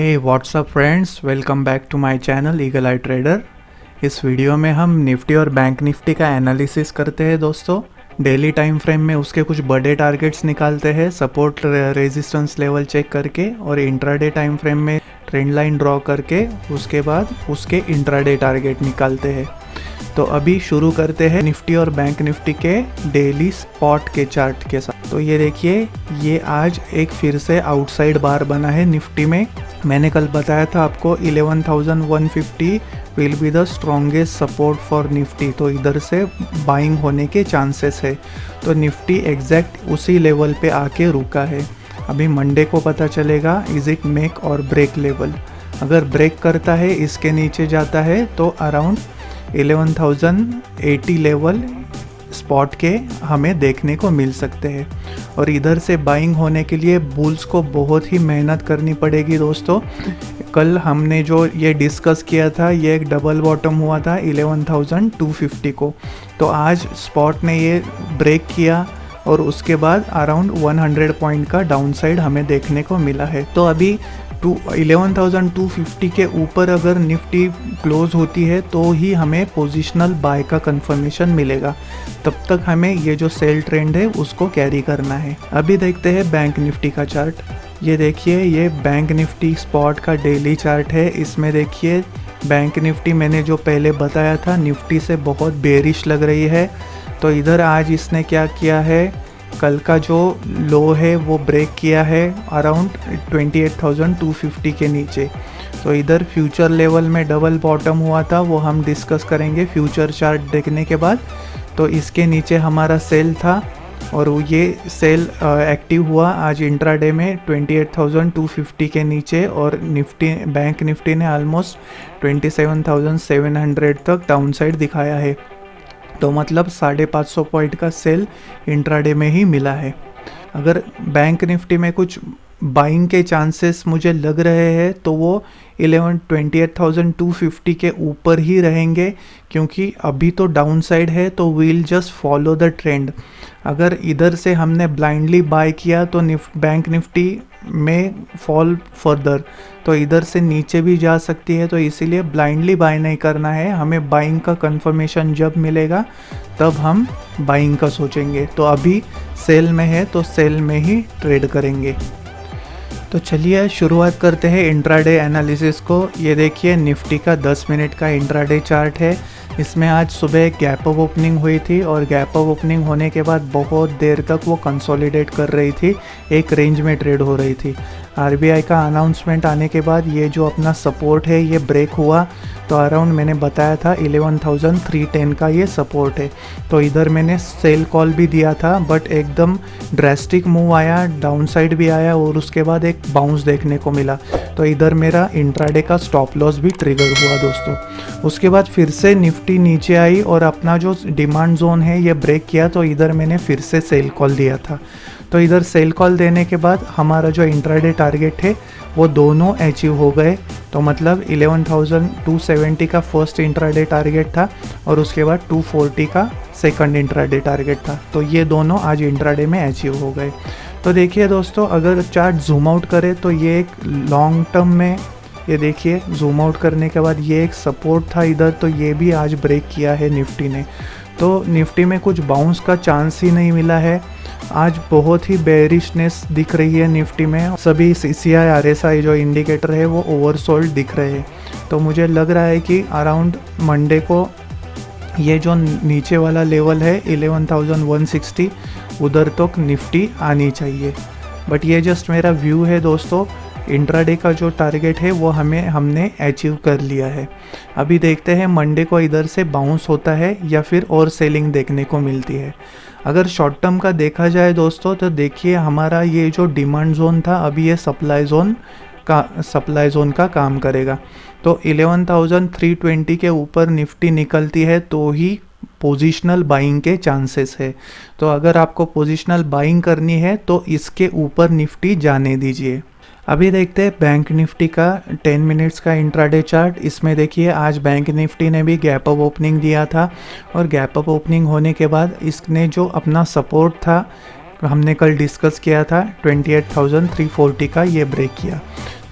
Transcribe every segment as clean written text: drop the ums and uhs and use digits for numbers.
Hey whatsapp friends, welcome back to my channel Eagle Eye Trader. इस video में हम Nifty और bank Nifty का एनालिसिस करते हैं दोस्तों। डेली टाइम फ्रेम में उसके कुछ बड़े टारगेट्स निकालते हैं, सपोर्ट रेजिस्टेंस लेवल चेक करके, और इंट्राडे टाइम फ्रेम में ट्रेंड लाइन ड्रॉ करके उसके बाद उसके इंट्राडे टारगेट निकालते हैं। तो अभी शुरू करते हैं निफ्टी और बैंक निफ्टी के डेली स्पॉट के चार्ट के साथ। तो ये देखिए, ये आज एक फिर से आउटसाइड बार बना है निफ्टी में। मैंने कल बताया था आपको 11,150 will be the strongest support for Nifty, तो इधर से बाइंग होने के चांसेस है। तो निफ्टी एग्जैक्ट उसी लेवल पे आके रुका है। अभी मंडे को पता चलेगा इज इट मेक और ब्रेक लेवल। अगर ब्रेक करता है, इसके नीचे जाता है, तो अराउंड 11,080 लेवल स्पॉट के हमें देखने को मिल सकते हैं। और इधर से बाइंग होने के लिए बुल्स को बहुत ही मेहनत करनी पड़ेगी दोस्तों। कल हमने जो ये डिस्कस किया था, ये एक डबल बॉटम हुआ था 11,250 को। तो आज स्पॉट ने ये ब्रेक किया और उसके बाद अराउंड 100 पॉइंट का डाउनसाइड हमें देखने को मिला है। तो अभी 11,250 के ऊपर अगर निफ्टी क्लोज होती है तो ही हमें पोजिशनल बाय का कंफर्मेशन मिलेगा। तब तक हमें ये जो सेल ट्रेंड है उसको कैरी करना है। अभी देखते हैं बैंक निफ्टी का चार्ट। ये देखिए, ये बैंक निफ्टी स्पॉट का डेली चार्ट है। इसमें देखिए, बैंक निफ्टी मैंने जो पहले बताया था निफ्टी से बहुत बेरिश लग रही है। तो इधर आज इसने क्या किया है, कल का जो लो है वो ब्रेक किया है अराउंड 28,250 के नीचे। तो इधर फ्यूचर लेवल में डबल बॉटम हुआ था, वो हम डिस्कस करेंगे फ्यूचर चार्ट देखने के बाद। तो इसके नीचे हमारा सेल था और ये सेल एक्टिव हुआ आज इंट्राडे में 28,250 के नीचे, और निफ्टी बैंक निफ्टी ने ऑलमोस्ट 27,700 तक डाउनसाइड दिखाया है। तो मतलब 550 पॉइंट का सेल इंट्राडे में ही मिला है। अगर बैंक निफ्टी में कुछ बाइंग के चांसेस मुझे लग रहे हैं तो वो 28,250 के ऊपर ही रहेंगे, क्योंकि अभी तो डाउन साइड है, तो we'll just follow the trend. अगर इधर से हमने ब्लाइंडली बाय किया तो बैंक निफ्टी में फॉल फर्दर, तो इधर से नीचे भी जा सकती है। तो इसीलिए ब्लाइंडली बाय नहीं करना है, हमें बाइंग का कंफर्मेशन जब मिलेगा तब हम बाइंग का सोचेंगे। तो अभी सेल में है तो सेल में ही ट्रेड करेंगे। तो चलिए शुरुआत करते हैं इंट्राडे एनालिसिस को। ये देखिए, निफ्टी का 10 मिनट का इंट्राडे चार्ट है। इसमें आज सुबह गैप अप ओपनिंग हुई थी और गैप अप ओपनिंग होने के बाद बहुत देर तक वो कंसोलिडेट कर रही थी, एक रेंज में ट्रेड हो रही थी। आरबीआई का अनाउंसमेंट आने के बाद ये जो अपना सपोर्ट है ये ब्रेक हुआ। तो अराउंड मैंने बताया था 11,310 का ये सपोर्ट है। तो इधर मैंने सेल कॉल भी दिया था, बट एकदम ड्रेस्टिक मूव आया, डाउनसाइड भी आया और उसके बाद एक बाउंस देखने को मिला। तो इधर मेरा इंट्राडे का स्टॉप लॉस भी ट्रिगर हुआ दोस्तों। उसके बाद फिर से निफ्टी नीचे आई और अपना जो डिमांड जोन है ये ब्रेक किया। तो इधर मैंने फिर से सेल कॉल दिया था। तो इधर सेल कॉल देने के बाद हमारा जो इंट्राडे टारगेट है वो दोनों अचीव हो गए। तो मतलब 11,270 का फर्स्ट इंट्राडे टारगेट था और उसके बाद 240 का सेकंड इंट्राडे टारगेट था। तो ये दोनों आज इंट्राडे में अचीव हो गए। तो देखिए दोस्तों, अगर चार्ट जूम आउट करे तो ये एक लॉन्ग टर्म में, ये देखिए जूम आउट करने के बाद ये एक सपोर्ट था इधर, तो ये भी आज ब्रेक किया है निफ्टी ने। तो निफ्टी में कुछ बाउंस का चांस ही नहीं मिला है। आज बहुत ही बेरिशनेस दिख रही है निफ्टी में। सभी CCI RSI जो इंडिकेटर है वो ओवरसोल्ड दिख रहे हैं। तो मुझे लग रहा है कि अराउंड मंडे को ये जो नीचे वाला लेवल है 11,160 उधर तक निफ्टी आनी चाहिए। बट ये जस्ट मेरा व्यू है दोस्तों। इंट्राडे का जो टारगेट है वो हमने अचीव कर लिया है। अभी देखते हैं मंडे को इधर से बाउंस होता है या फिर और सेलिंग देखने को मिलती है। अगर शॉर्ट टर्म का देखा जाए दोस्तों, तो देखिए हमारा ये जो डिमांड जोन था अभी ये सप्लाई जोन का काम करेगा। तो 11,320 के ऊपर निफ्टी निकलती है तो ही पोजिशनल बाइंग के चांसेस है। तो अगर आपको पोजिशनल बाइंग करनी है तो इसके ऊपर निफ्टी जाने दीजिए। अभी देखते हैं बैंक निफ्टी का 10 मिनट्स का इंट्राडे चार्ट। इसमें देखिए, आज बैंक निफ्टी ने भी गैप अप ओपनिंग दिया था और गैप अप ओपनिंग होने के बाद इसने जो अपना सपोर्ट था हमने कल डिस्कस किया था 28,340 का, ये ब्रेक किया।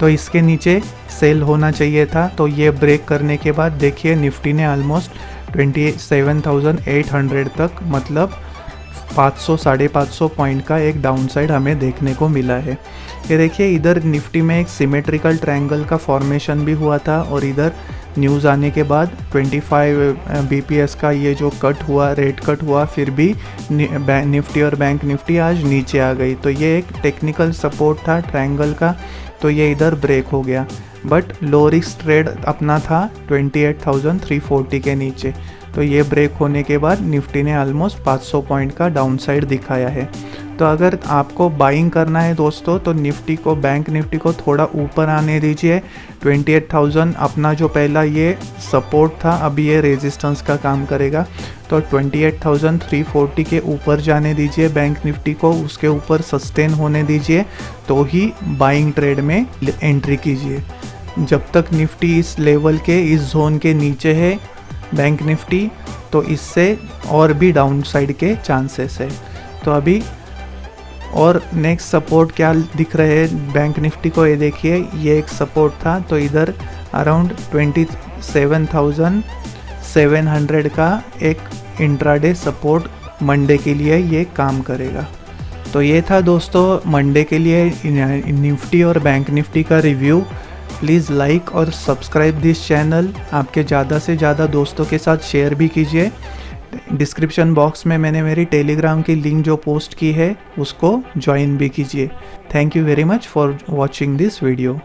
तो इसके नीचे सेल होना चाहिए था। तो ये ब्रेक करने के बाद देखिए निफ्टी ने ऑलमोस्ट 27,800 तक, मतलब 500 550 पॉइंट का एक डाउनसाइड हमें देखने को मिला है। ये देखिए इधर निफ्टी में एक सिमेट्रिकल ट्रायंगल का फॉर्मेशन भी हुआ था और इधर न्यूज़ आने के बाद 25 बीपीएस का ये जो कट हुआ, रेट कट हुआ, फिर भी निफ्टी और बैंक निफ्टी आज नीचे आ गई। तो ये एक टेक्निकल सपोर्ट था ट्रायंगल का, तो ये इधर ब्रेक हो गया। बट लो रिस्क ट्रेड अपना था 28,340 के नीचे। तो ये ब्रेक होने के बाद निफ्टी ने ऑलमोस्ट 500 पॉइंट का डाउनसाइड दिखाया है। तो अगर आपको बाइंग करना है दोस्तों, तो निफ्टी को, बैंक निफ्टी को थोड़ा ऊपर आने दीजिए। 28,000 अपना जो पहला ये सपोर्ट था, अभी ये रेजिस्टेंस का काम करेगा। तो 28,340 के ऊपर जाने दीजिए बैंक निफ्टी को, उसके ऊपर सस्टेन होने दीजिए, तो ही बाइंग ट्रेड में एंट्री कीजिए। जब तक निफ्टी इस लेवल के, इस जोन के नीचे है बैंक निफ्टी, तो इससे और भी डाउनसाइड के चांसेस है। तो अभी और नेक्स्ट सपोर्ट क्या दिख रहे हैं बैंक निफ्टी को, ये देखिए ये एक सपोर्ट था। तो इधर अराउंड 27,700 का एक इंट्राडे सपोर्ट मंडे के लिए ये काम करेगा। तो ये था दोस्तों मंडे के लिए निफ्टी और बैंक निफ्टी का रिव्यू। प्लीज़ लाइक और सब्सक्राइब दिस चैनल, आपके ज़्यादा से ज़्यादा दोस्तों के साथ शेयर भी कीजिए। डिस्क्रिप्शन बॉक्स में मैंने मेरी टेलीग्राम की लिंक जो पोस्ट की है उसको ज्वाइन भी कीजिए। Thank you very much for watching this video.